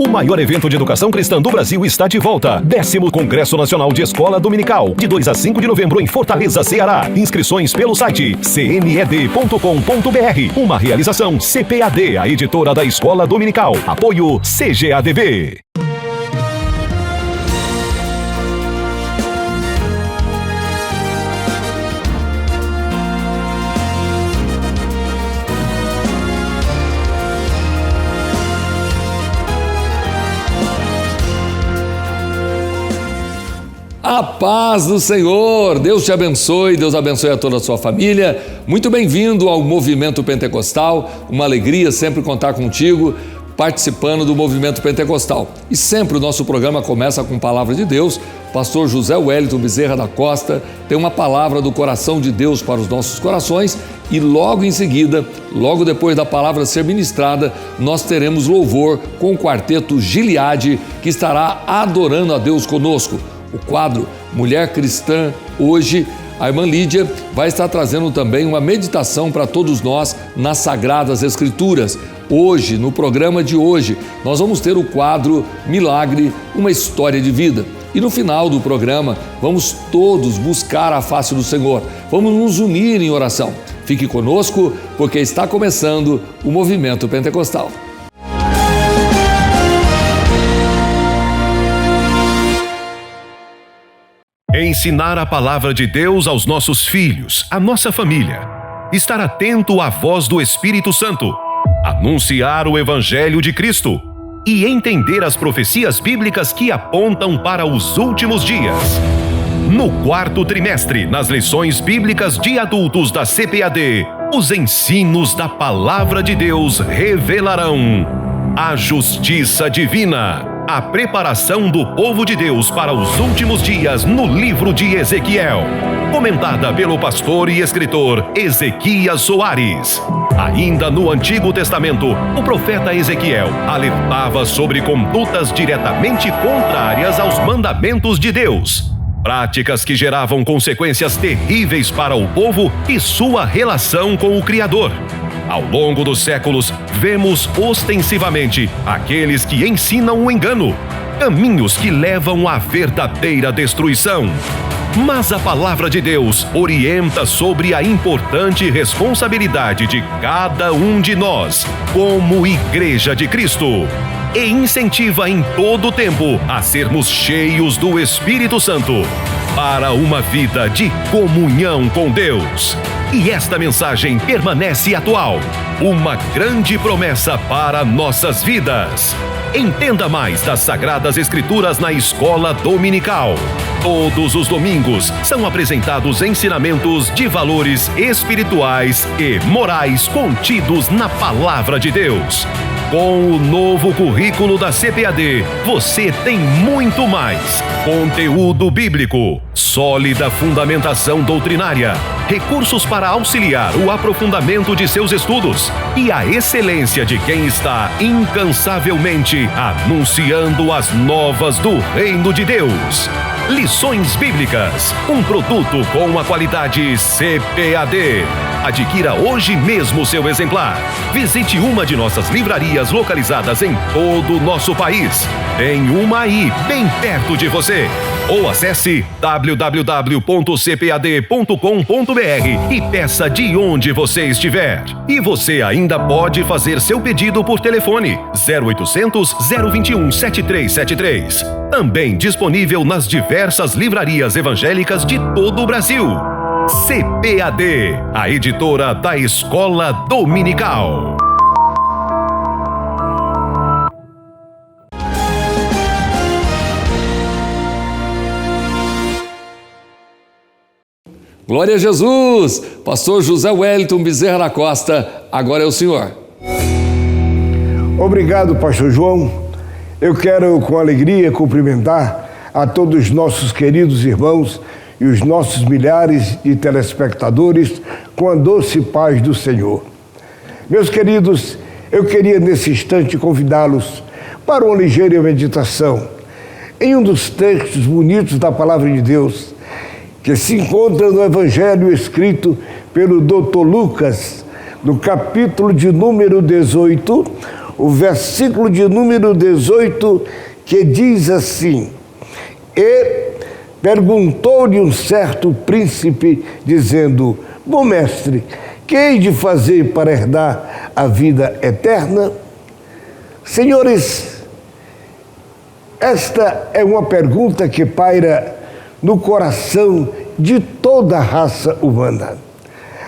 O maior evento de educação cristã do Brasil está de volta. 10º Congresso Nacional de Escola Dominical, de 2 a 5 de novembro em Fortaleza, Ceará. Inscrições pelo site cned.com.br. Uma realização CPAD, a editora da Escola Dominical. Apoio CGADB. A paz do Senhor, Deus te abençoe, Deus abençoe a toda a sua família. Muito bem-vindo ao Movimento Pentecostal, uma alegria sempre contar contigo, participando do Movimento Pentecostal. E sempre o nosso programa começa com palavra de Deus. Pastor José Wellington Bezerra da Costa tem uma palavra do coração de Deus para os nossos corações e logo em seguida, logo depois da palavra ser ministrada, nós teremos louvor com o quarteto Gileade, que estará adorando a Deus conosco. O quadro Mulher Cristã, hoje, a irmã Lídia vai estar trazendo também uma meditação para todos nós nas Sagradas Escrituras. Hoje, no programa de hoje, nós vamos ter o quadro Milagre, uma história de vida. E no final do programa, vamos todos buscar a face do Senhor. Vamos nos unir em oração. Fique conosco, porque está começando o Movimento Pentecostal. Ensinar a palavra de Deus aos nossos filhos, à nossa família. Estar atento à voz do Espírito Santo. Anunciar o Evangelho de Cristo. E entender as profecias bíblicas que apontam para os últimos dias. No quarto trimestre, nas lições bíblicas de adultos da CPAD, os ensinos da palavra de Deus revelarão a justiça divina. A preparação do povo de Deus para os últimos dias no livro de Ezequiel, comentada pelo pastor e escritor Ezequias Soares. Ainda no Antigo Testamento, o profeta Ezequiel alertava sobre condutas diretamente contrárias aos mandamentos de Deus, práticas que geravam consequências terríveis para o povo e sua relação com o Criador. Ao longo dos séculos, vemos ostensivamente aqueles que ensinam o engano, caminhos que levam à verdadeira destruição. Mas a palavra de Deus orienta sobre a importante responsabilidade de cada um de nós, como Igreja de Cristo, e incentiva em todo o tempo a sermos cheios do Espírito Santo para uma vida de comunhão com Deus. E esta mensagem permanece atual, uma grande promessa para nossas vidas. Entenda mais das Sagradas Escrituras na Escola Dominical. Todos os domingos são apresentados ensinamentos de valores espirituais e morais contidos na Palavra de Deus. Com o novo currículo da CPAD, você tem muito mais: conteúdo bíblico, sólida fundamentação doutrinária, recursos para auxiliar o aprofundamento de seus estudos e a excelência de quem está incansavelmente anunciando as novas do Reino de Deus. Lições Bíblicas, um produto com a qualidade CPAD. Adquira hoje mesmo seu exemplar. Visite uma de nossas livrarias localizadas em todo o nosso país. Tem uma aí, bem perto de você. Ou acesse www.cpad.com.br e peça de onde você estiver. E você ainda pode fazer seu pedido por telefone 0800 021 7373. Também disponível nas diversas livrarias evangélicas de todo o Brasil. CPAD, a editora da Escola Dominical. Glória a Jesus! Pastor José Wellington Bezerra da Costa, agora é o senhor. Obrigado, pastor João. Eu quero com alegria cumprimentar a todos os nossos queridos irmãos e os nossos milhares de telespectadores com a doce paz do Senhor. Meus queridos, eu queria nesse instante convidá-los para uma ligeira meditação em um dos textos bonitos da Palavra de Deus, que se encontra no Evangelho escrito pelo Dr. Lucas, no capítulo de número 18, o versículo de número 18, que diz assim: E perguntou-lhe um certo príncipe, dizendo: Bom mestre, que hei de fazer para herdar a vida eterna? Senhores, esta é uma pergunta que paira no coração de toda a raça humana.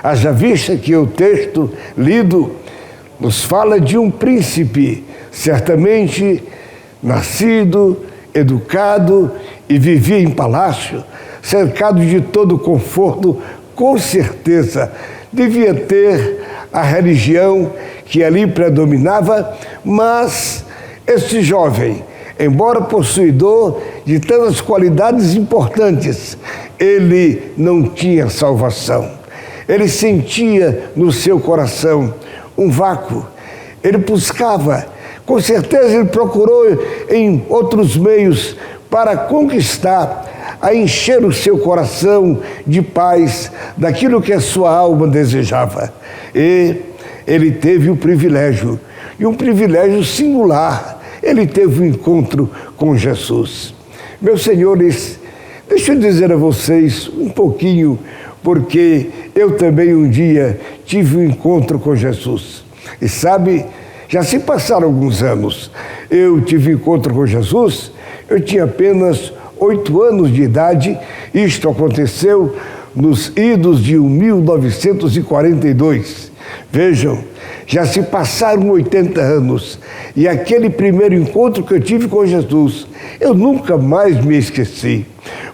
Haja vista que o texto lido nos fala de um príncipe, certamente nascido, educado e vivia em palácio, cercado de todo conforto, com certeza devia ter a religião que ali predominava, mas esse jovem, embora possuidor de tantas qualidades importantes, ele não tinha salvação. Ele sentia no seu coração um vácuo. Ele buscava, com certeza ele procurou em outros meios para conquistar, a encher o seu coração de paz, daquilo que a sua alma desejava. E ele teve o privilégio, e um privilégio singular, ele teve um encontro com Jesus. Meus senhores, deixa eu dizer a vocês um pouquinho, porque eu também um dia tive um encontro com Jesus. E sabe, já se passaram alguns anos. Eu tive um encontro com Jesus, eu tinha apenas 8 anos de idade. Isto aconteceu nos idos de 1942. Vejam, já se passaram 80 anos. E aquele primeiro encontro que eu tive com Jesus, eu nunca mais me esqueci.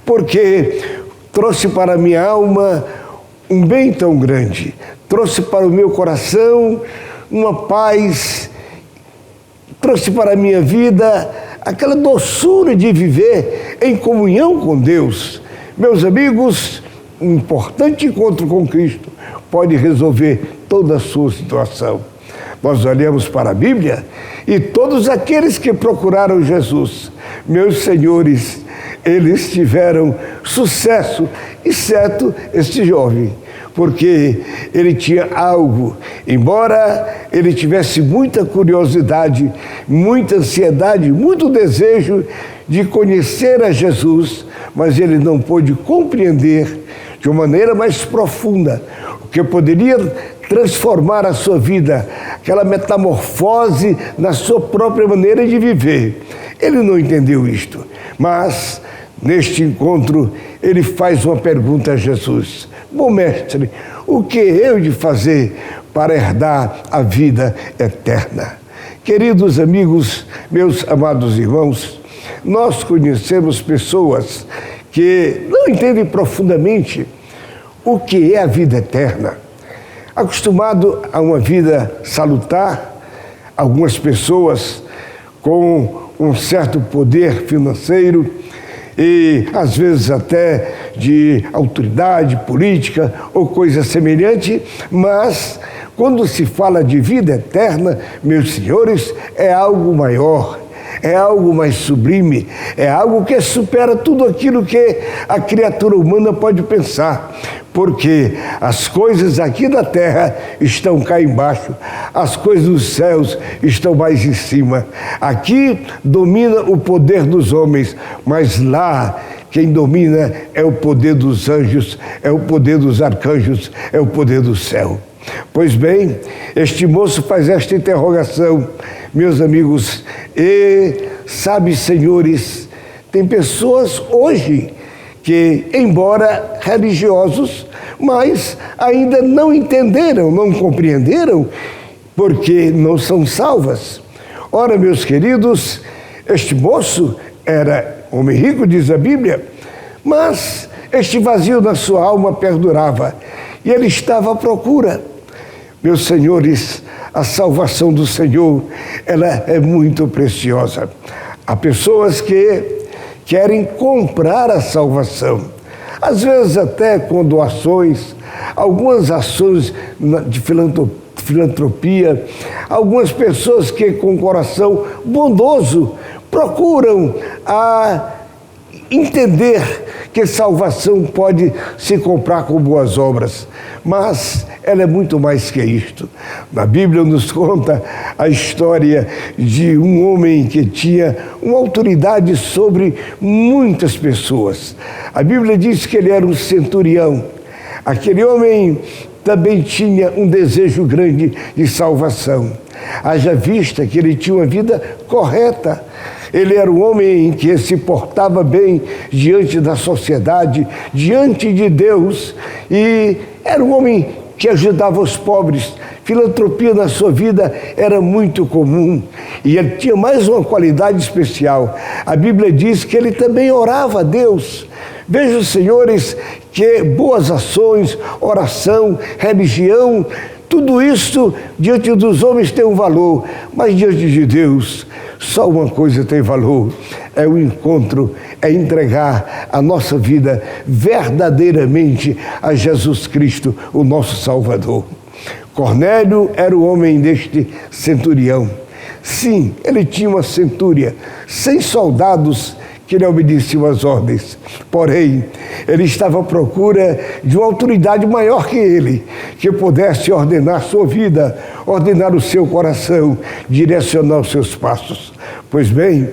Porque trouxe para a minha alma um bem tão grande. Trouxe para o meu coração uma paz. Trouxe para a minha vida aquela doçura de viver em comunhão com Deus. Meus amigos, um importante encontro com Cristo pode resolver toda a sua situação. Nós olhamos para a Bíblia e todos aqueles que procuraram Jesus, meus senhores, eles tiveram sucesso, exceto este jovem, porque ele tinha algo, embora ele tivesse muita curiosidade, muita ansiedade, muito desejo de conhecer a Jesus, mas ele não pôde compreender de uma maneira mais profunda o que poderia transformar a sua vida, aquela metamorfose na sua própria maneira de viver. Ele não entendeu isto, mas neste encontro ele faz uma pergunta a Jesus: Bom mestre, o que eu de fazer para herdar a vida eterna? Queridos amigos, meus amados irmãos, nós conhecemos pessoas que não entendem profundamente o que é a vida eterna. Acostumado a uma vida salutar, algumas pessoas com um certo poder financeiro e às vezes até de autoridade política ou coisa semelhante, mas quando se fala de vida eterna, meus senhores, é algo maior, é algo mais sublime, é algo que supera tudo aquilo que a criatura humana pode pensar, porque as coisas aqui da terra estão cá embaixo, as coisas dos céus estão mais em cima. Aqui domina o poder dos homens, mas lá quem domina é o poder dos anjos, é o poder dos arcanjos, é o poder do céu. Pois bem, este moço faz esta interrogação, meus amigos, e sabe, senhores, tem pessoas hoje que, embora religiosos, mas ainda não entenderam, não compreenderam, porque não são salvas. Ora, meus queridos, este moço era homem rico, diz a Bíblia, mas este vazio na sua alma perdurava e ele estava à procura. Meus senhores, a salvação do Senhor, ela é muito preciosa. Há pessoas que querem comprar a salvação, às vezes até com doações, algumas ações de filantropia, algumas pessoas que com coração bondoso procuram entender que salvação pode se comprar com boas obras, mas ela é muito mais que isto. Na Bíblia nos conta a história de um homem que tinha uma autoridade sobre muitas pessoas. A Bíblia diz que ele era um centurião. Aquele homem também tinha um desejo grande de salvação. Haja vista que ele tinha uma vida correta. Ele era um homem que se portava bem diante da sociedade, diante de Deus, e era um homem que ajudava os pobres. Filantropia na sua vida era muito comum, e ele tinha mais uma qualidade especial. A Bíblia diz que ele também orava a Deus. Vejam, senhores, que boas ações, oração, religião, tudo isso diante dos homens tem um valor, mas diante de Deus só uma coisa tem valor: é o encontro, é entregar a nossa vida verdadeiramente a Jesus Cristo, o nosso Salvador. Cornélio era o homem deste centurião. Sim, ele tinha uma centúria, 100 soldados que lhe obedeciam às ordens. Porém, ele estava à procura de uma autoridade maior que ele, que pudesse ordenar sua vida, ordenar o seu coração, direcionar os seus passos. Pois bem,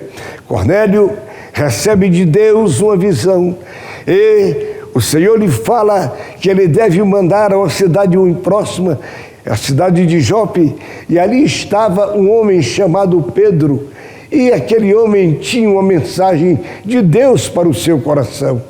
Cornélio recebe de Deus uma visão, e o Senhor lhe fala que ele deve mandar a uma cidade muito próxima, a cidade de Jope, e ali estava um homem chamado Pedro. E aquele homem tinha uma mensagem de Deus para o seu coração.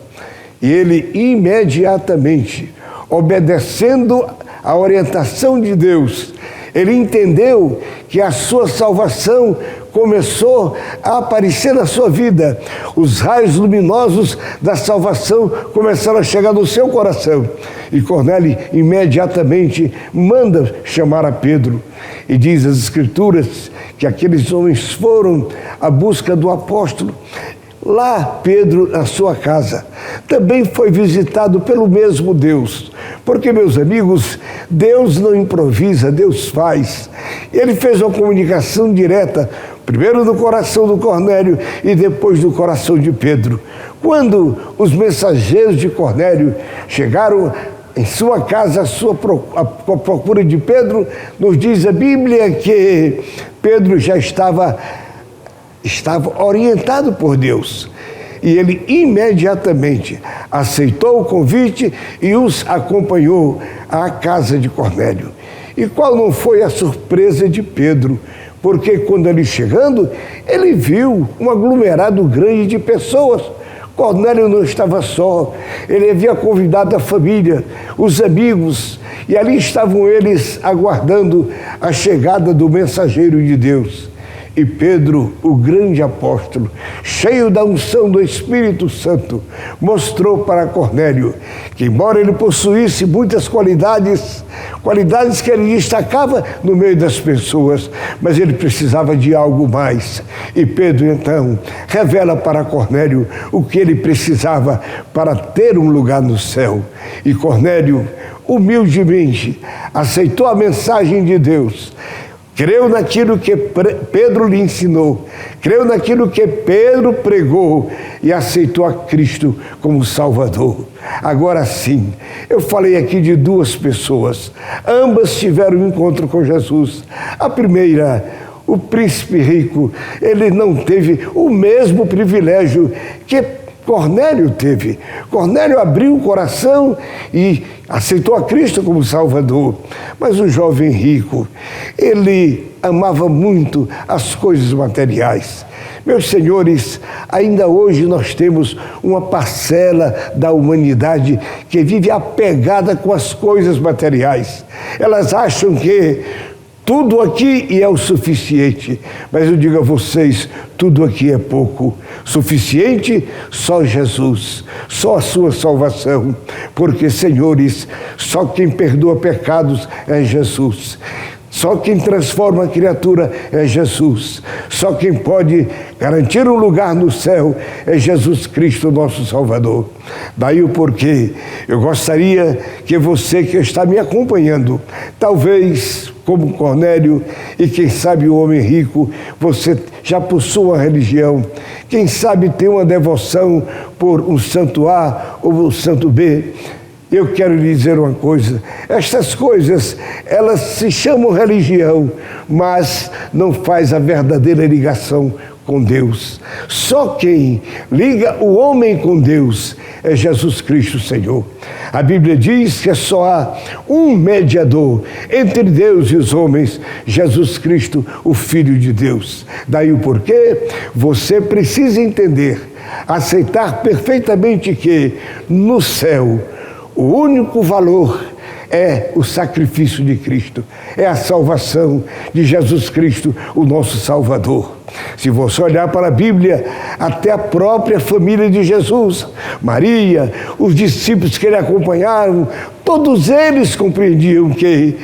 E ele imediatamente, obedecendo a orientação de Deus, ele entendeu que a sua salvação começou a aparecer na sua vida. Os raios luminosos da salvação começaram a chegar no seu coração. E Cornélio imediatamente manda chamar a Pedro. E diz as Escrituras que aqueles homens foram à busca do apóstolo. Lá, Pedro, na sua casa, também foi visitado pelo mesmo Deus. Porque, meus amigos, Deus não improvisa, Deus faz. Ele fez uma comunicação direta, primeiro no coração do Cornélio e depois no coração de Pedro. Quando os mensageiros de Cornélio chegaram em sua casa, a procura de Pedro, nos diz a Bíblia que Pedro já estava orientado por Deus. E ele imediatamente aceitou o convite e os acompanhou à casa de Cornélio. E qual não foi a surpresa de Pedro? Porque quando ele chegando, ele viu um aglomerado grande de pessoas. Cornélio não estava só, ele havia convidado a família, os amigos, e ali estavam eles aguardando a chegada do mensageiro de Deus. E Pedro, o grande apóstolo, cheio da unção do Espírito Santo, mostrou para Cornélio que, embora ele possuísse muitas qualidades que ele destacava no meio das pessoas, mas ele precisava de algo mais. E Pedro, então, revela para Cornélio o que ele precisava para ter um lugar no céu. E Cornélio, humildemente, aceitou a mensagem de Deus, creu naquilo que Pedro lhe ensinou, creu naquilo que Pedro pregou e aceitou a Cristo como Salvador. Agora sim, eu falei aqui de duas pessoas, ambas tiveram um encontro com Jesus. A primeira, o príncipe rico, ele não teve o mesmo privilégio que Cornélio teve. Cornélio abriu o coração e aceitou a Cristo como Salvador. Mas o jovem rico, ele amava muito as coisas materiais. Meus senhores, ainda hoje nós temos uma parcela da humanidade que vive apegada com as coisas materiais. Elas acham que tudo aqui é o suficiente, mas eu digo a vocês, tudo aqui é pouco. Suficiente só Jesus, só a sua salvação, porque, senhores, só quem perdoa pecados é Jesus. Só quem transforma a criatura é Jesus. Só quem pode garantir um lugar no céu é Jesus Cristo, nosso Salvador. Daí o porquê eu gostaria que você que está me acompanhando, talvez como Cornélio e quem sabe o homem rico, você já possua uma religião, quem sabe tem uma devoção por um santo A ou um santo B. Eu quero lhe dizer uma coisa: estas coisas, elas se chamam religião, mas não faz a verdadeira ligação com Deus. Só quem liga o homem com Deus é Jesus Cristo, Senhor. A Bíblia diz que só há um mediador entre Deus e os homens, Jesus Cristo, o Filho de Deus. Daí o porquê você precisa entender, aceitar perfeitamente que no céu o único valor é o sacrifício de Cristo, é a salvação de Jesus Cristo, o nosso Salvador. Se você olhar para a Bíblia, até a própria família de Jesus, Maria, os discípulos que ele acompanharam, todos eles compreendiam que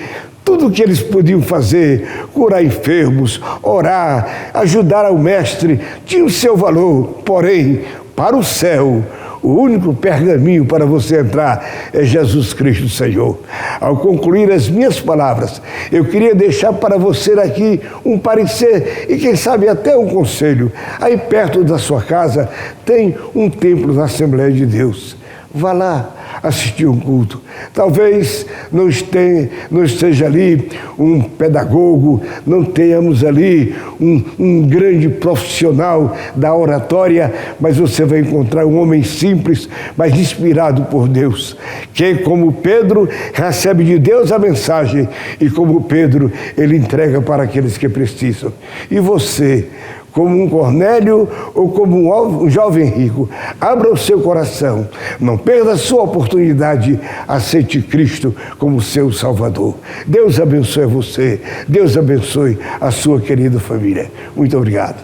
tudo o que eles podiam fazer, curar enfermos, orar, ajudar ao Mestre, tinha o seu valor. Porém, para o céu, o único pergaminho para você entrar é Jesus Cristo, Senhor. Ao concluir as minhas palavras, eu queria deixar para você aqui um parecer e quem sabe até um conselho. Aí perto da sua casa tem um templo da Assembleia de Deus. Vá lá assistir um culto. Talvez não esteja ali um pedagogo, não tenhamos ali um grande profissional da oratória, mas você vai encontrar um homem simples, mas inspirado por Deus, que como Pedro recebe de Deus a mensagem e como Pedro ele entrega para aqueles que precisam. E você, como um Cornélio ou como um jovem rico, abra o seu coração, não perda a sua oportunidade, aceite Cristo como seu Salvador. Deus abençoe você, Deus abençoe a sua querida família. Muito obrigado.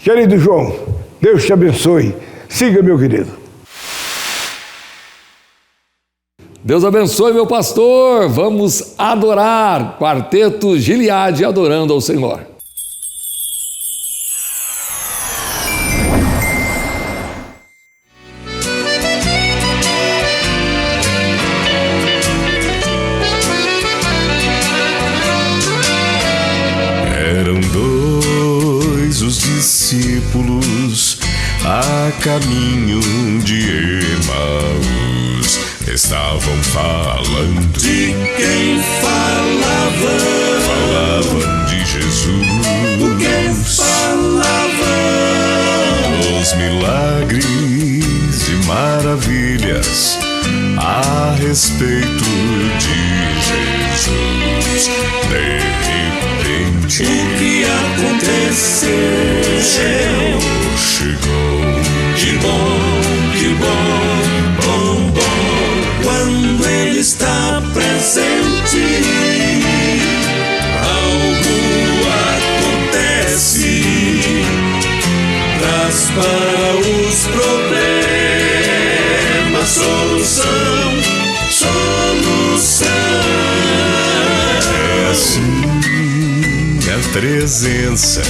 Querido João, Deus te abençoe. Siga, meu querido. Deus abençoe, meu pastor. Vamos adorar. Quarteto Gileade adorando ao Senhor. Discípulos a caminho de Emaús estavam falando. De quem falavam? Falavam de Jesus. O que falavam? Os milagres e maravilhas a respeito de Jesus. De repente, o que aconteceu? O Senhor chegou. Que bom, bom, bom. Quando Ele está presente, algo acontece. Traz para os problemas solução. É assim a presença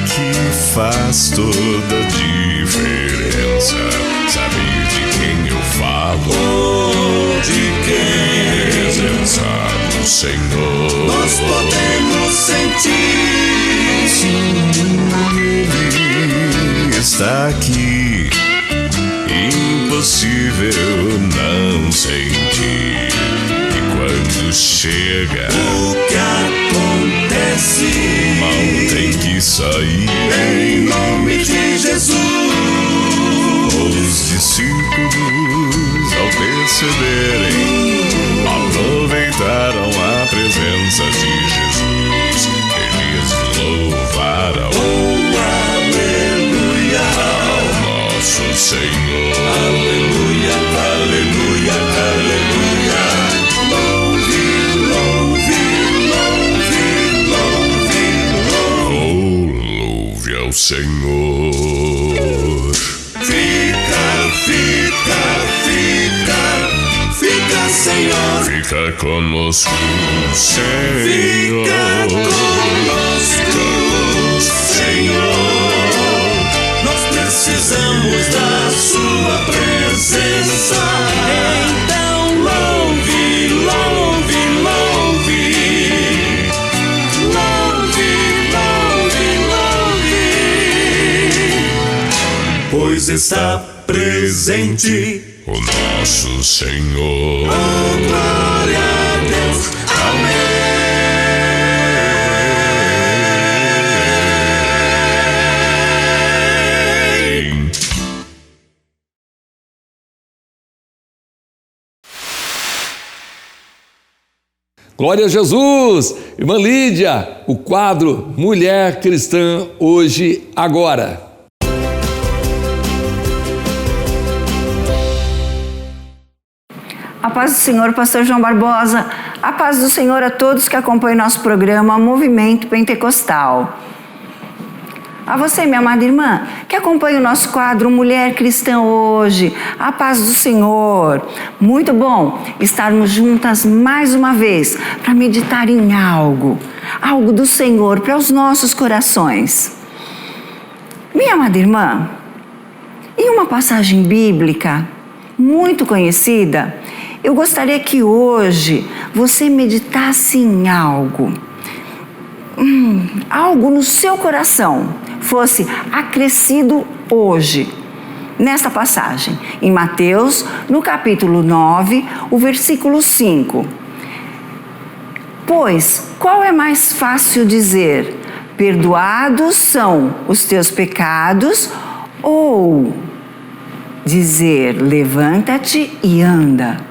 que faz toda a diferença. Sabe de quem eu falo? De quem? Presença do Senhor. Nós podemos sentir. Ele está aqui. Impossível não sentir. E quando chega, o que acontece? Mal tem que sair. Em nome de Jesus. Os discípulos, ao perceberem, aproveitaram a presença de Jesus. Eles louvaram, aleluia, ao nosso Senhor. Aleluia, aleluia, aleluia. Louve, louve, louve, louve, louve. Oh, louve ao Senhor. Fica, Senhor. Fica conosco, Senhor. Fica conosco, Senhor. Nós precisamos da sua presença. Então louve, louve, louve. Louve, louve, louve. Pois está presente o nosso Senhor. Oh, glória a Deus, amém. Glória a Jesus! Irmã Lídia, o quadro Mulher Cristã Hoje, Agora. A paz do Senhor, pastor João Barbosa. A paz do Senhor a todos que acompanham nosso programa Movimento Pentecostal. A você, minha amada irmã, que acompanha o nosso quadro Mulher Cristã Hoje. A paz do Senhor. Muito bom estarmos juntas mais uma vez para meditar em algo do Senhor para os nossos corações. Minha amada irmã, em uma passagem bíblica muito conhecida, eu gostaria que hoje você meditasse em algo no seu coração, fosse acrescido hoje, nesta passagem, em Mateus, no capítulo 9, o versículo 5. Pois, qual é mais fácil dizer, perdoados são os teus pecados, ou dizer, levanta-te e anda?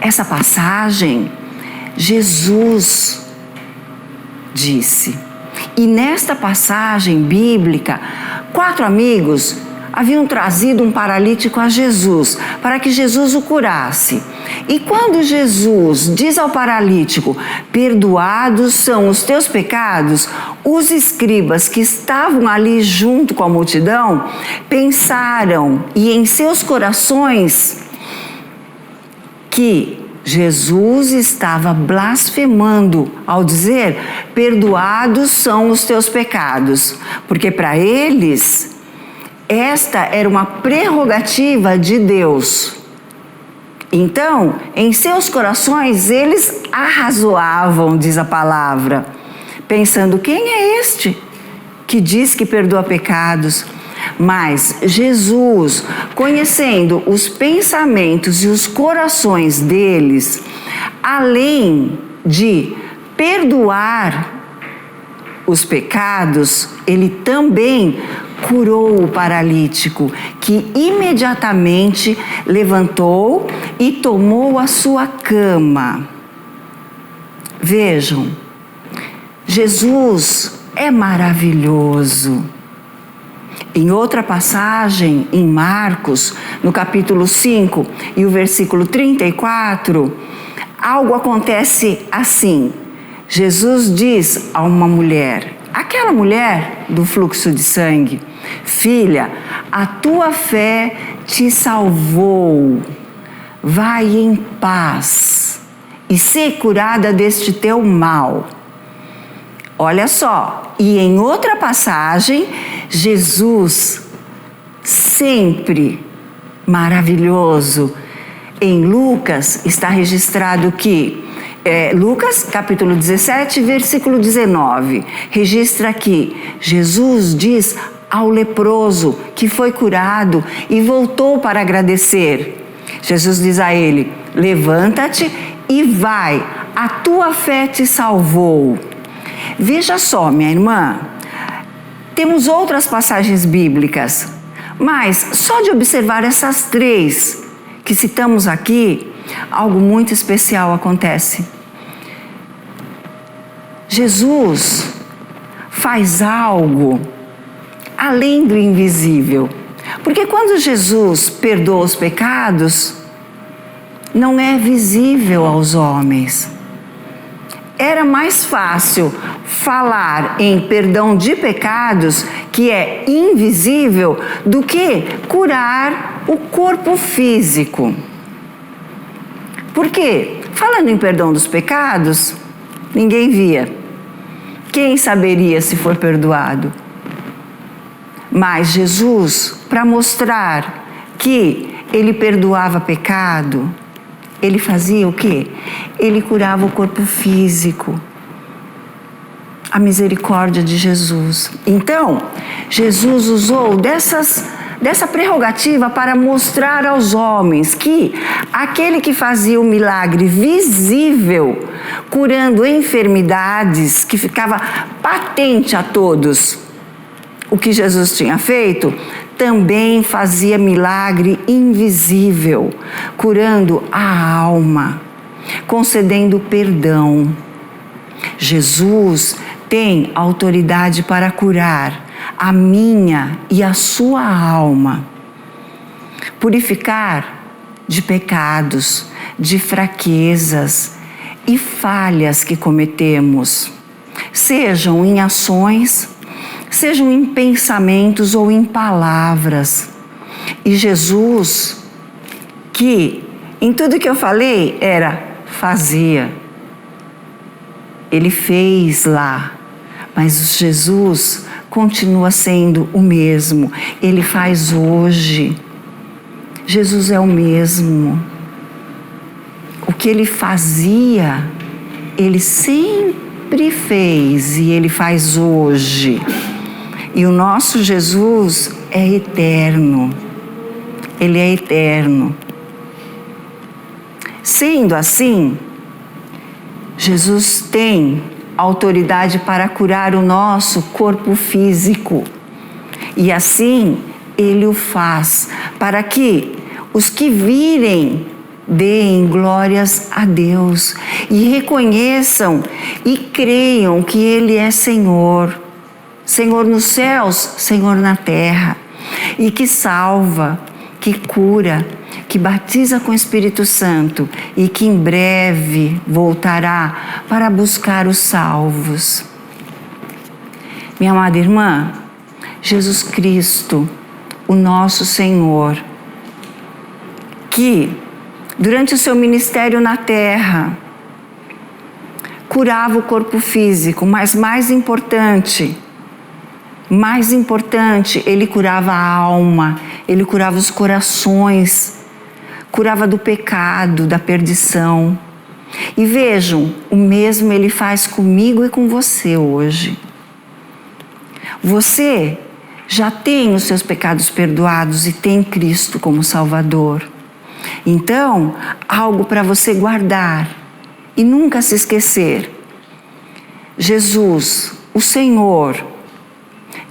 Essa passagem, Jesus disse. E nesta passagem bíblica, 4 amigos haviam trazido um paralítico a Jesus, para que Jesus o curasse. E quando Jesus diz ao paralítico, perdoados são os teus pecados, os escribas que estavam ali junto com a multidão, pensaram e em seus corações que Jesus estava blasfemando ao dizer, perdoados são os teus pecados, porque para eles esta era uma prerrogativa de Deus. Então, em seus corações, eles arrazoavam, diz a palavra, pensando, quem é este que diz que perdoa pecados? Mas Jesus, conhecendo os pensamentos e os corações deles, além de perdoar os pecados, ele também curou o paralítico, que imediatamente levantou e tomou a sua cama. Vejam, Jesus é maravilhoso. Em outra passagem, em Marcos, no capítulo 5 e o versículo 34, algo acontece assim. Jesus diz a uma mulher, aquela mulher do fluxo de sangue, filha, a tua fé te salvou, vai em paz e ser curada deste teu mal. Olha só, e em outra passagem, Jesus, sempre maravilhoso, em Lucas está registrado que, Lucas capítulo 17, versículo 19, registra que Jesus diz ao leproso que foi curado e voltou para agradecer. Jesus diz a ele, levanta-te e vai, a tua fé te salvou. Veja só, minha irmã, temos outras passagens bíblicas, mas só de observar essas 3 que citamos aqui, algo muito especial acontece. Jesus faz algo além do invisível, porque quando Jesus perdoa os pecados, não é visível aos homens. Era mais fácil falar em perdão de pecados, que é invisível, do que curar o corpo físico. Por quê? Falando em perdão dos pecados, ninguém via. Quem saberia se for perdoado? Mas Jesus, para mostrar que ele perdoava pecado, ele fazia o quê? Ele curava o corpo físico. A misericórdia de Jesus. Então, Jesus usou dessa prerrogativa para mostrar aos homens que aquele que fazia o milagre visível, curando enfermidades, que ficava patente a todos o que Jesus tinha feito, também fazia milagre invisível, curando a alma, concedendo perdão. Jesus tem autoridade para curar a minha e a sua alma, purificar de pecados, de fraquezas e falhas que cometemos, sejam em ações, sejam em pensamentos ou em palavras. E Jesus, que em tudo que eu falei fazia, ele fez lá, mas Jesus continua sendo o mesmo, ele faz hoje. Jesus é o mesmo. O que ele fazia, ele sempre fez e ele faz hoje. E o nosso Jesus é eterno. Ele é eterno. Sendo assim, Jesus tem autoridade para curar o nosso corpo físico. E assim, ele o faz, para que os que virem deem glórias a Deus e reconheçam e creiam que ele é Senhor. Senhor nos céus, Senhor na terra, e que salva, que cura, que batiza com o Espírito Santo e que em breve voltará para buscar os salvos. Minha amada irmã, Jesus Cristo, o nosso Senhor, que durante o seu ministério na terra curava o corpo físico, mas mais importante, ele curava a alma, ele curava os corações, curava do pecado, da perdição. E vejam, o mesmo ele faz comigo e com você hoje. Você já tem os seus pecados perdoados e tem Cristo como Salvador. Então, algo para você guardar e nunca se esquecer. Jesus, o Senhor,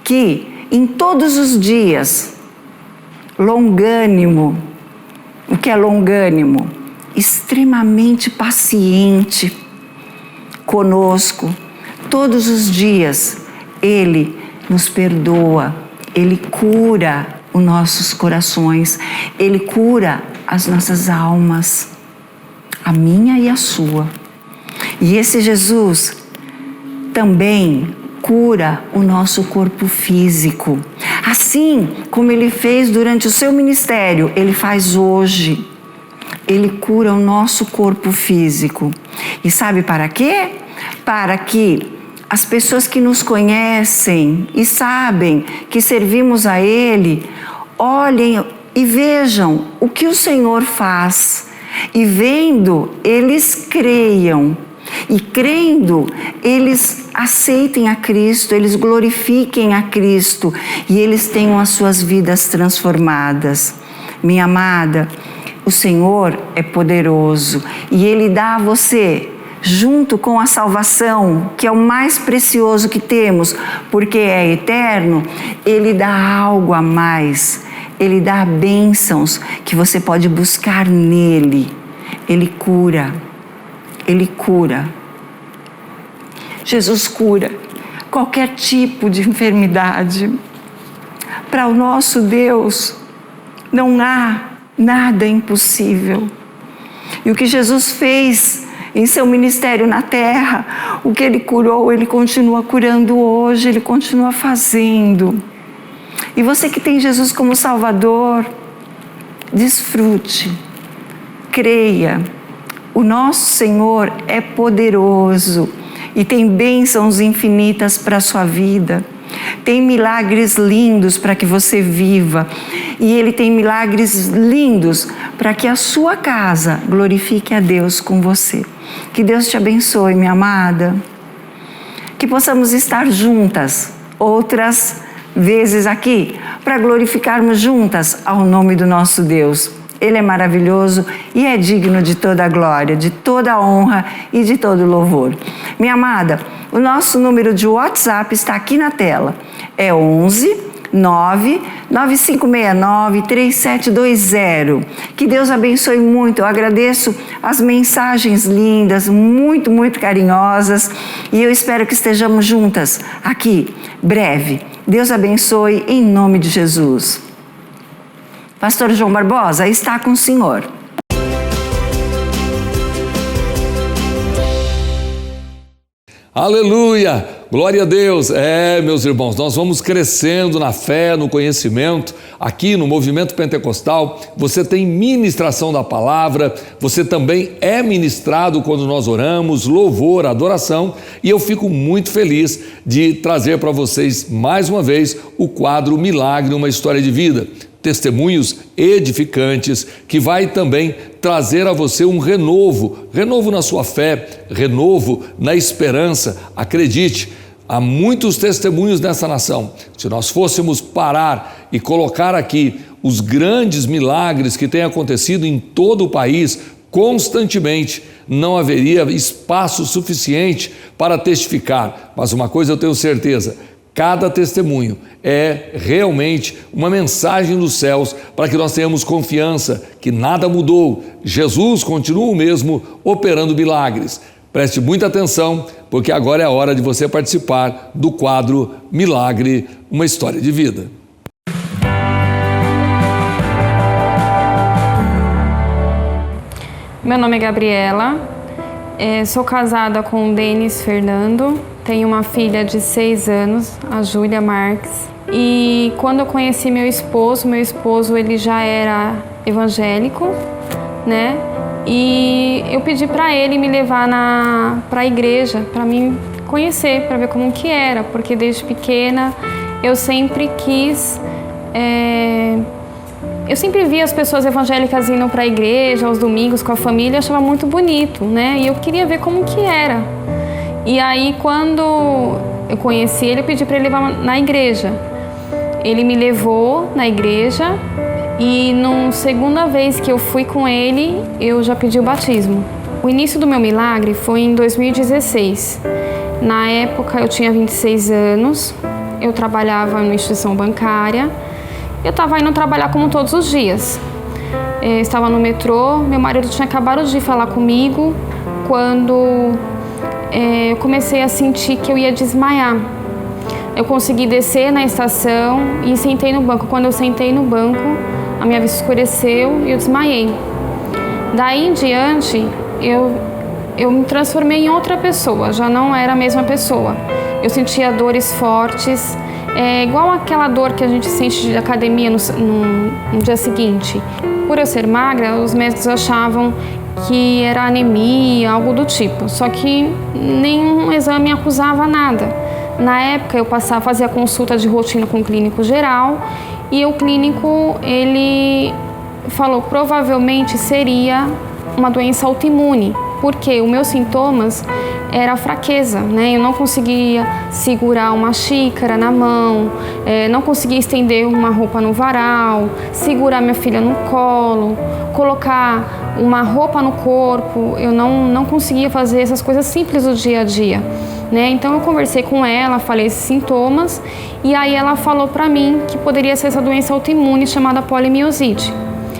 que em todos os dias, longânimo. O que é longânimo? Extremamente paciente conosco. Todos os dias, ele nos perdoa, ele cura os nossos corações, ele cura as nossas almas, a minha e a sua. E esse Jesus também cura o nosso corpo físico. Assim como ele fez durante o seu ministério, ele faz hoje. Ele cura o nosso corpo físico. E sabe para quê? Para que as pessoas que nos conhecem e sabem que servimos a Ele, olhem e vejam o que o Senhor faz. E vendo, eles creiam. E crendo, eles aceitem a Cristo, eles glorifiquem a Cristo e eles tenham as suas vidas transformadas. Minha amada, o Senhor é poderoso e Ele dá a você, junto com a salvação, que é o mais precioso que temos, porque é eterno, Ele dá algo a mais. Ele dá bênçãos que você pode buscar nele. Ele cura. Ele cura. Jesus cura qualquer tipo de enfermidade. Para o nosso Deus, não há nada impossível. E o que Jesus fez em seu ministério na terra, o que Ele curou, Ele continua curando hoje, Ele continua fazendo. E você que tem Jesus como Salvador, desfrute, creia. O nosso Senhor é poderoso e tem bênçãos infinitas para a sua vida. Tem milagres lindos para que você viva. E Ele tem milagres lindos para que a sua casa glorifique a Deus com você. Que Deus te abençoe, minha amada. Que possamos estar juntas outras vezes aqui para glorificarmos juntas ao nome do nosso Deus. Ele é maravilhoso e é digno de toda a glória, de toda a honra e de todo o louvor. Minha amada, o nosso número de WhatsApp está aqui na tela. É 11 99569 3720. Que Deus abençoe muito. Eu agradeço as mensagens lindas, muito, muito carinhosas, e eu espero que estejamos juntas aqui breve. Deus abençoe em nome de Jesus. Pastor João Barbosa está com o senhor. Aleluia! Glória a Deus! Meus irmãos, nós vamos crescendo na fé, no conhecimento. Aqui no Movimento Pentecostal, você tem ministração da palavra, você também é ministrado quando nós oramos, louvor, adoração. E eu fico muito feliz de trazer para vocês, mais uma vez, o quadro Milagre, uma História de Vida. Testemunhos edificantes, que vai também trazer a você um renovo na sua fé, renovo na esperança. Acredite, há muitos testemunhos nessa nação. Se nós fôssemos parar e colocar aqui os grandes milagres que têm acontecido em todo o país, constantemente, não haveria espaço suficiente para testificar. Mas uma coisa eu tenho certeza: cada testemunho é realmente uma mensagem dos céus para que nós tenhamos confiança que nada mudou. Jesus continua o mesmo, operando milagres. Preste muita atenção, porque agora é a hora de você participar do quadro Milagre, uma História de Vida. Meu nome é Gabriela, sou casada com o Denis Fernando. Tenho uma filha de 6 anos, a Júlia Marques. E quando eu conheci meu esposo ele já era evangélico, né? E eu pedi para ele me levar para a igreja, para me conhecer, para ver como que era, porque desde pequena eu sempre quis... Eu sempre via as pessoas evangélicas indo para a igreja aos domingos com a família, eu achava muito bonito, né? E eu queria ver como que era. E aí, quando eu conheci ele, eu pedi para ele levar na igreja. Ele me levou na igreja e na segunda vez que eu fui com ele, eu já pedi o batismo. O início do meu milagre foi em 2016. Na época, eu tinha 26 anos, eu trabalhava numa instituição bancária. Eu estava indo trabalhar como todos os dias. Eu estava no metrô, meu marido tinha acabado de falar comigo quando... eu comecei a sentir que eu ia desmaiar. Eu consegui descer na estação e sentei no banco. Quando eu sentei no banco, a minha vista escureceu e eu desmaiei. Daí em diante, eu me transformei em outra pessoa, já não era a mesma pessoa. Eu sentia dores fortes, igual aquela dor que a gente sente de academia no dia seguinte. Por eu ser magra, os médicos achavam que era anemia, algo do tipo. Só que nenhum exame acusava nada. Na época eu fazia consulta de rotina com o clínico geral e o clínico ele falou que provavelmente seria uma doença autoimune, porque os meus sintomas era fraqueza, né? Eu não conseguia segurar uma xícara na mão, não conseguia estender uma roupa no varal, segurar minha filha no colo, colocar uma roupa no corpo. Eu não conseguia fazer essas coisas simples do dia a dia, né? Então eu conversei com ela, falei esses sintomas e aí ela falou para mim que poderia ser essa doença autoimune chamada polimiosite.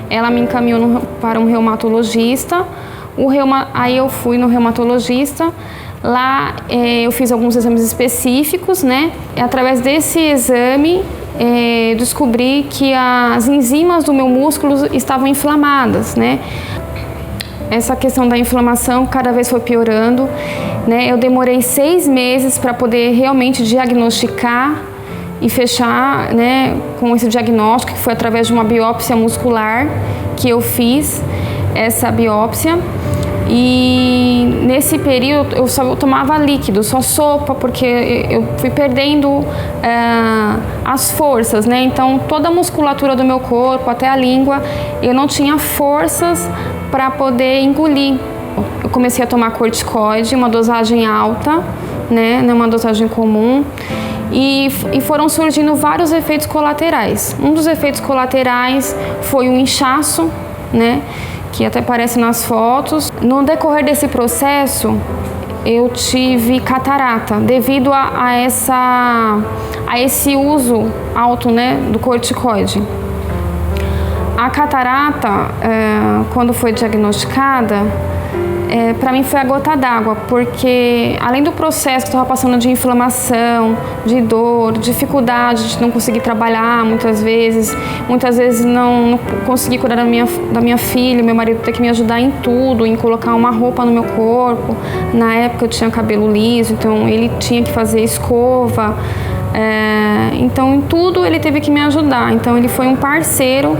Ela me encaminhou para um reumatologista. Aí eu fui no reumatologista, lá eu fiz alguns exames específicos, né? E através desse exame descobri que as enzimas do meu músculo estavam inflamadas, né? Essa questão da inflamação cada vez foi piorando, né? Eu demorei 6 meses para poder realmente diagnosticar e fechar, né, com esse diagnóstico, que foi através de uma biópsia muscular que eu fiz essa biópsia. E nesse período eu só tomava líquido, só sopa, porque eu fui perdendo as forças, né? Então toda a musculatura do meu corpo, até a língua, eu não tinha forças para poder engolir. Eu comecei a tomar corticoide, uma dosagem alta, né? Não uma dosagem comum. e foram surgindo vários efeitos colaterais. Um dos efeitos colaterais foi o inchaço, né, que até aparece nas fotos. No decorrer desse processo, eu tive catarata devido a esse uso alto, né, do corticoide. A catarata, quando foi diagnosticada, para mim foi a gota d'água, porque além do processo que eu estava passando de inflamação, de dor, dificuldade de não conseguir trabalhar muitas vezes não consegui cuidar da minha filha, meu marido ter que me ajudar em tudo, em colocar uma roupa no meu corpo. Na época eu tinha cabelo liso, então ele tinha que fazer escova, então em tudo ele teve que me ajudar. Então ele foi um parceiro,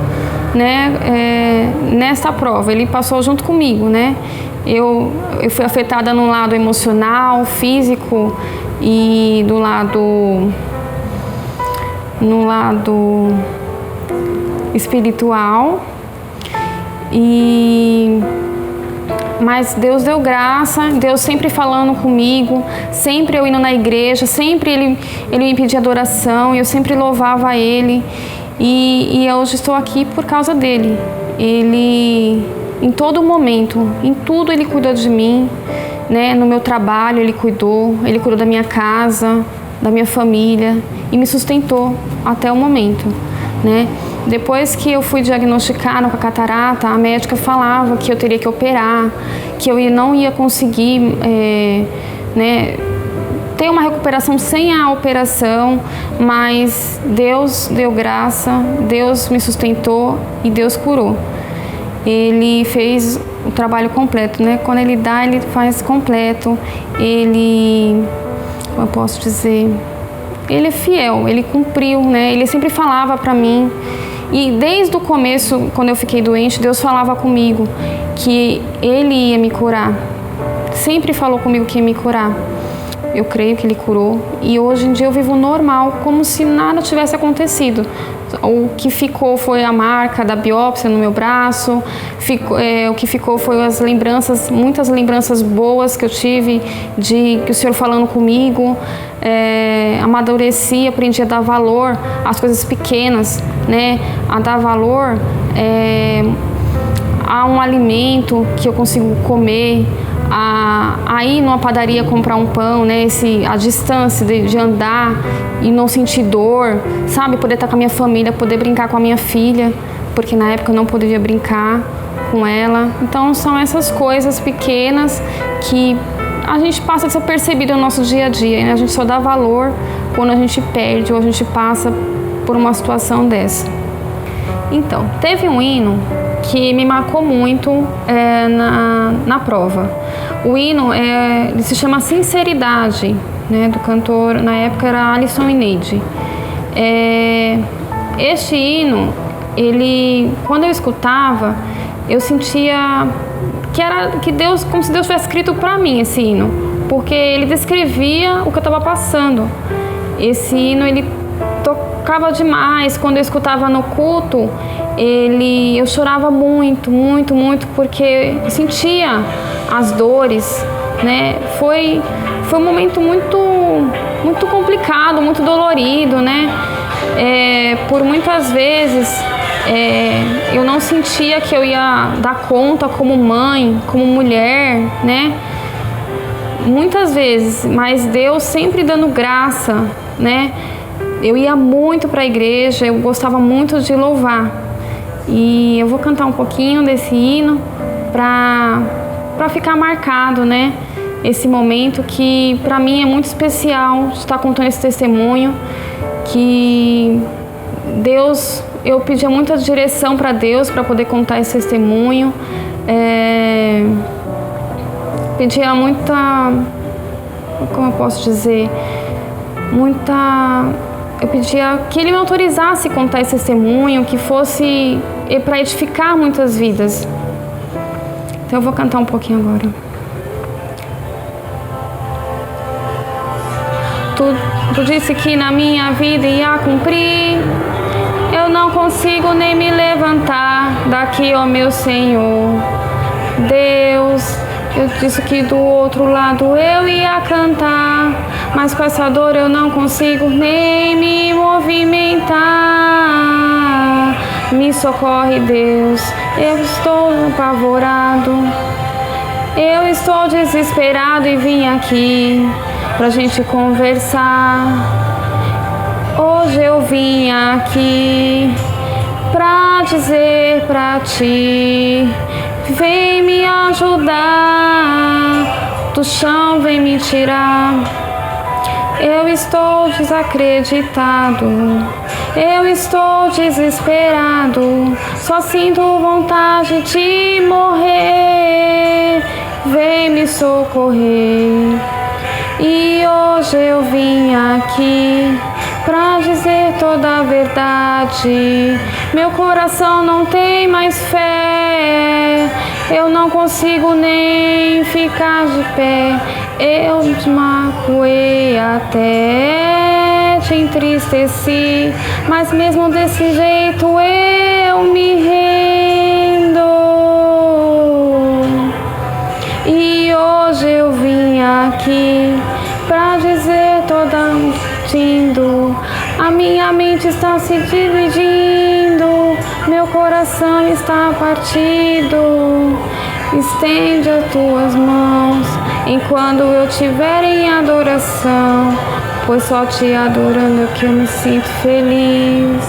né, nessa prova, ele passou junto comigo, né. Eu fui afetada no lado emocional, físico e no lado espiritual. Mas Deus deu graça, Deus sempre falando comigo, sempre eu indo na igreja, sempre Ele me pedia adoração e eu sempre louvava Ele. E eu hoje estou aqui por causa dele. Ele, em todo momento, em tudo ele cuidou de mim, né? No meu trabalho ele cuidou da minha casa, da minha família e me sustentou até o momento, né? Depois que eu fui diagnosticada com a catarata, a médica falava que eu teria que operar, que eu não ia conseguir, né, ter uma recuperação sem a operação, mas Deus deu graça, Deus me sustentou e Deus curou. Ele fez o trabalho completo, né? Quando Ele dá, Ele faz completo. Ele, como eu posso dizer, Ele é fiel, Ele cumpriu, né? Ele sempre falava para mim. E desde o começo, quando eu fiquei doente, Deus falava comigo que Ele ia me curar. Sempre falou comigo que ia me curar. Eu creio que Ele curou e hoje em dia eu vivo normal, como se nada tivesse acontecido. O que ficou foi a marca da biópsia no meu braço, o que ficou foi as lembranças, muitas lembranças boas que eu tive, que o Senhor falando comigo, amadureci, aprendi a dar valor às coisas pequenas, né? A dar valor a um alimento que eu consigo comer, a ir numa padaria comprar um pão, né? A distância de andar e não sentir dor, sabe? Poder estar com a minha família, poder brincar com a minha filha, porque na época eu não poderia brincar com ela. Então são essas coisas pequenas que a gente passa desapercebido no nosso dia a dia, né? A gente só dá valor quando a gente perde ou a gente passa por uma situação dessa. Então, teve um hino que me marcou muito na prova. O hino ele se chama Sinceridade, né, do cantor, na época era Alisson e Neide. Este hino, quando eu escutava, eu sentia que Deus, como se Deus tivesse escrito para mim esse hino, porque ele descrevia o que eu estava passando. Esse hino, ele tocava demais. Quando eu escutava no culto, eu chorava muito, muito, muito, porque eu sentia as dores, né? Foi um momento muito, muito complicado, muito dolorido, né? Por muitas vezes eu não sentia que eu ia dar conta como mãe, como mulher, né? Muitas vezes, mas Deus sempre dando graça, né? Eu ia muito para a igreja, eu gostava muito de louvar. E eu vou cantar um pouquinho desse hino para ficar marcado, né? Esse momento que para mim é muito especial de estar contando esse testemunho, que Deus, eu pedia muita direção para Deus para poder contar esse testemunho. Pedia muita, como eu posso dizer, eu pedia que Ele me autorizasse a contar esse testemunho, que fosse para edificar muitas vidas. Então eu vou cantar um pouquinho agora. Tu disse que na minha vida ia cumprir. Eu não consigo nem me levantar daqui, ó meu Senhor. Deus, eu disse que do outro lado eu ia cantar. mas com essa dor eu não consigo nem me movimentar. Me socorre, Deus, eu estou apavorado. Eu estou desesperado e vim aqui pra gente conversar. Hoje eu vim aqui pra dizer pra ti: vem me ajudar, do chão vem me tirar. Eu estou desacreditado, eu estou desesperado, só sinto vontade de morrer. Vem me socorrer. E hoje eu vim aqui pra dizer toda a verdade. Meu coração não tem mais fé, eu não consigo nem ficar de pé. Eu te magoei até, te entristeci, mas mesmo desse jeito eu me rendo. E hoje eu vim aqui pra dizer toda mentindo. A minha mente está se dividindo, meu coração está partido. Estende as tuas mãos enquanto eu estiver em adoração, pois só te adorando é que eu me sinto feliz.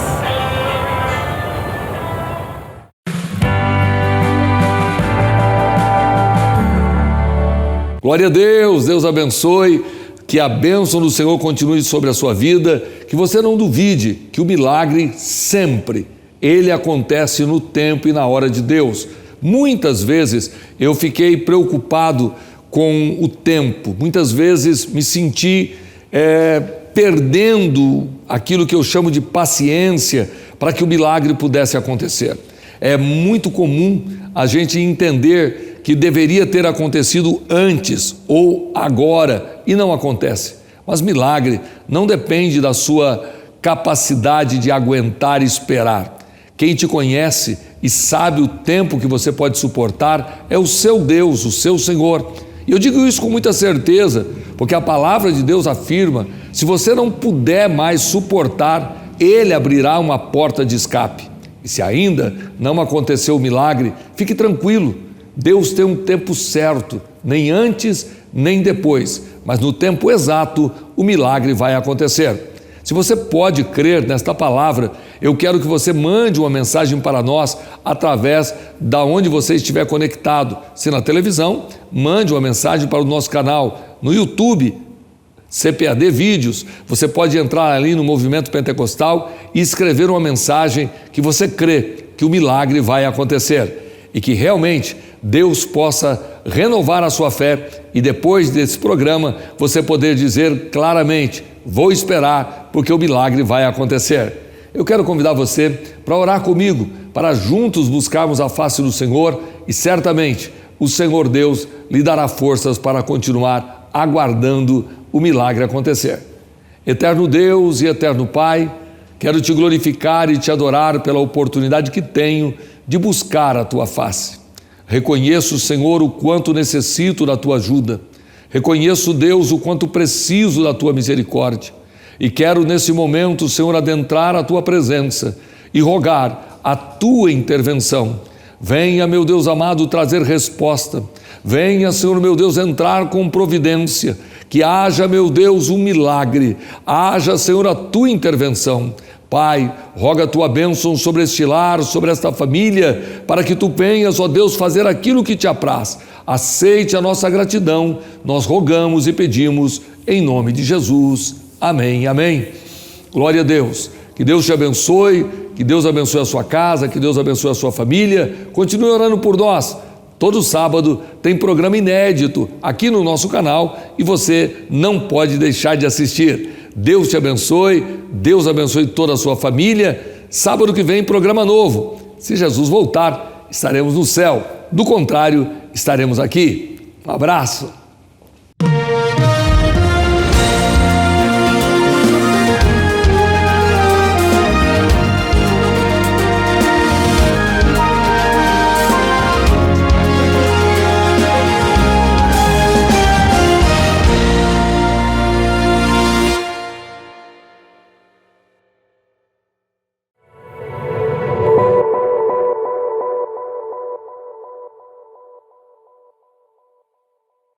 Glória a Deus, Deus abençoe, que a bênção do Senhor continue sobre a sua vida, que você não duvide que o milagre sempre, ele acontece no tempo e na hora de Deus. Muitas vezes eu fiquei preocupado com o tempo, muitas vezes me senti perdendo aquilo que eu chamo de paciência para que o milagre pudesse acontecer. É muito comum a gente entender que deveria ter acontecido antes ou agora e não acontece. Mas milagre não depende da sua capacidade de aguentar e esperar. Quem te conhece e sabe o tempo que você pode suportar é o seu Deus, o seu Senhor. E eu digo isso com muita certeza, porque a palavra de Deus afirma: se você não puder mais suportar, Ele abrirá uma porta de escape. E se ainda não aconteceu o milagre, fique tranquilo, Deus tem um tempo certo, nem antes nem depois, mas no tempo exato o milagre vai acontecer. Se você pode crer nesta palavra, eu quero que você mande uma mensagem para nós através da onde você estiver conectado. Se na televisão, mande uma mensagem para o nosso canal. No YouTube, CPAD Vídeos, você pode entrar ali no Movimento Pentecostal e escrever uma mensagem que você crê que o milagre vai acontecer e que realmente Deus possa renovar a sua fé e depois desse programa você poder dizer claramente: vou esperar porque o milagre vai acontecer. Eu quero convidar você para orar comigo, para juntos buscarmos a face do Senhor e certamente o Senhor Deus lhe dará forças para continuar aguardando o milagre acontecer. Eterno Deus e eterno Pai, quero te glorificar e te adorar pela oportunidade que tenho de buscar a tua face. Reconheço, Senhor, o quanto necessito da tua ajuda. Reconheço, Deus, o quanto preciso da tua misericórdia. E quero nesse momento, Senhor, adentrar a tua presença e rogar a tua intervenção. Venha, meu Deus amado, trazer resposta. Venha, Senhor, meu Deus, entrar com providência. Que haja, meu Deus, um milagre. Haja, Senhor, a tua intervenção. Pai, roga a tua bênção sobre este lar, sobre esta família, para que tu venhas, ó Deus, fazer aquilo que te apraz. Aceite a nossa gratidão, nós rogamos e pedimos em nome de Jesus. Amém, amém. Glória a Deus. Que Deus te abençoe, que Deus abençoe a sua casa, que Deus abençoe a sua família. Continue orando por nós. Todo sábado tem programa inédito aqui no nosso canal e você não pode deixar de assistir. Deus te abençoe, Deus abençoe toda a sua família. Sábado que vem, programa novo. Se Jesus voltar, estaremos no céu. Do contrário, estaremos aqui. Um abraço.